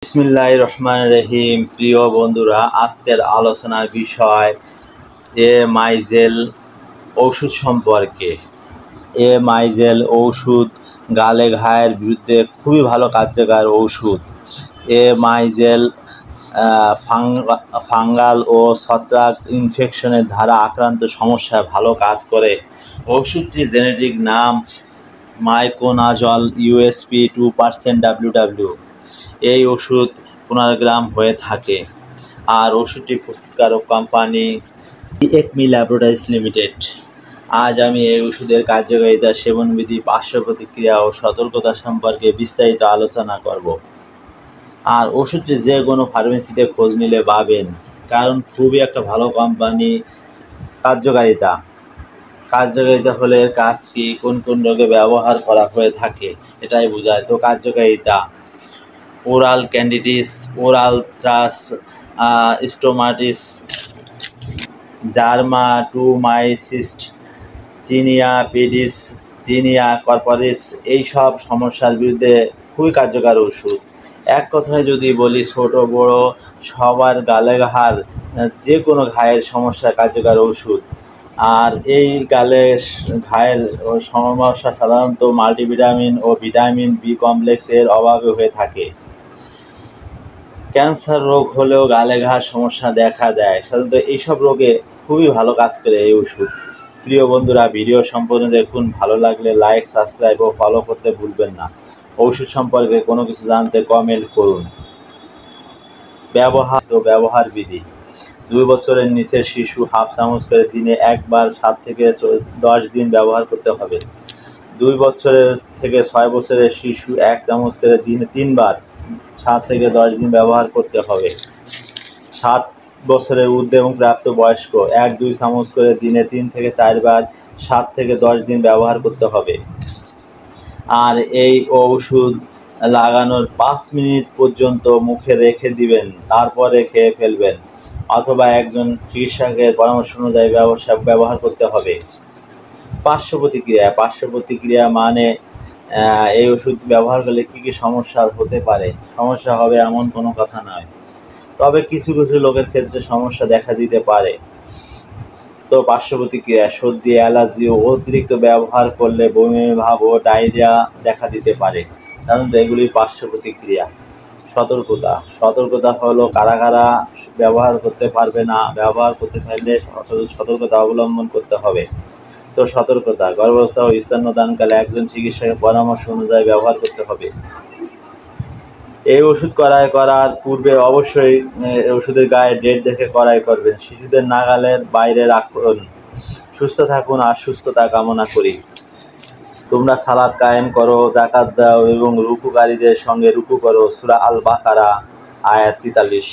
বিসমিল্লাহির রহমানির রহিম। প্রিয় বন্ধুরা, আজকের আলোচনার বিষয় মাইজেল ওষুধ সম্পর্কে। মাইজেল ওষুধ গালে ঘায়ের বিরুদ্ধে খুবই ভালো কার্যকর ওষুধ। মাইজেল ফাঙ্গাল ও ছত্রাক ইনফেকশনের দ্বারা আক্রান্ত সমস্যায় ভালো কাজ করে। ওষুধটির জেনেটিক নাম মাইকোনাজল USP 2% WW। এই ওষুধ 15 গ্রাম হয়ে থাকে। আর ওষুধটি প্রস্তুতকারক কোম্পানি একমি ল্যাবরেটরিজ লিমিটেড। আজ আমি এই ওষুধের কার্যকারিতা, সেবনবিধি, পার্শ্ব প্রতিক্রিয়া ও সতর্কতা সম্পর্কে বিস্তারিত আলোচনা করব। আর ওষুধটি যে কোনো ফার্মেসিতে খোঁজ নিলে পাবেন, কারণ খুবই একটা ভালো কোম্পানি। কার্যকারিতা হলে এর কাজ কি, কোন কোন রোগে ব্যবহার করা হয়ে থাকে এটাই বোঝায়। তো কার্যকারিতা: oral candidiasis, oral thrush, stomatitis, dermatomycosis, tinea pedis, tinea corporis, এইসব সমস্যার বিরুদ্ধে খুবই কার্যকর ওষুধ। এক কথায় যদি বলি, ছোট বড় সবার গালে যে কোনো ঘায়ের সমস্যার কার্যকর ওষুধ। আর এই ঘায়ের সমস্যা সাধারণত মাল্টিভিটামিন ও ভিটামিন বি কমপ্লেক্সের অভাবে হয়ে থাকে। ক্যান্সার রোগ হলেও গালে ঘায়ের সমস্যা দেখা দেয়। সাধারণত এইসব রোগে খুবই ভালো কাজ করে এই ওষুধ। প্রিয় বন্ধুরা, ভিডিও সম্পূর্ণ দেখুন। ভালো লাগলে লাইক, সাবস্ক্রাইব ও ফলো করতে ভুলবেন না। ওষুধ সম্পর্কে কোনো কিছু জানতে কমেন্ট করুন। ব্যবহার বিধি: 2 বছরের নিচের শিশু হাফ চামচ করে দিনে একবার 7 থেকে 10 দিন ব্যবহার করতে হবে। 2 বছরের থেকে 6 বছরের শিশু 1 চামচ করে দিনে 3 বার 7 থেকে 10 দিন ব্যবহার করতে হবে। 7 বছরের ঊর্ধ্বে এবং প্রাপ্তবয়স্ক 1-2 চামচ করে দিনে 3 থেকে 4 বার 7 থেকে 10 দিন ব্যবহার করতে হবে। আর এই ওষুধ লাগানোর 5 মিনিট পর্যন্ত মুখে রেখে দিবেন, তারপরে খেয়ে ফেলবেন, অথবা একজন চিকিৎসকের পরামর্শ অনুযায়ী ব্যবহার করতে হবে। পার্শ্ব প্রতিক্রিয়া মানে এই ওষুধ ব্যবহার করলে কী কী সমস্যা হতে পারে। সমস্যা হবে এমন কোনো কথা নয়, তবে কিছু কিছু লোকের ক্ষেত্রে সমস্যা দেখা দিতে পারে। তো পার্শ্ব প্রতিক্রিয়া: সর্দি, অ্যালার্জি ও অতিরিক্ত ব্যবহার করলে বমি ভাব ও ডায়রিয়া দেখা দিতে পারে। সাধারণত এগুলি পার্শ্ব প্রতিক্রিয়া। সতর্কতা হলো কারা কারা ব্যবহার করতে পারবে না। ব্যবহার করতে চাইলে সতর্কতা অবলম্বন করতে হবে। তো সতর্কতা: গর্ভাবস্থা ও স্তন্যদানকালে একজন চিকিৎসকের পরামর্শ অনুযায়ী ব্যবহার করতে হবে। এই ওষুধ করার পূর্বে অবশ্যই ওষুধের গায়ে ডেট দেখে ক্রয় করবেন। শিশুদের নাগালের বাইরে রাখুন। সুস্থ থাকুন আর সুস্থতা কামনা করি। তোমরা সালাত কায়েম করো, যাকাত দাও এবং রুকুকারীদের সঙ্গে রুকু করো। সূরা আল বাকারা আয়াত 43।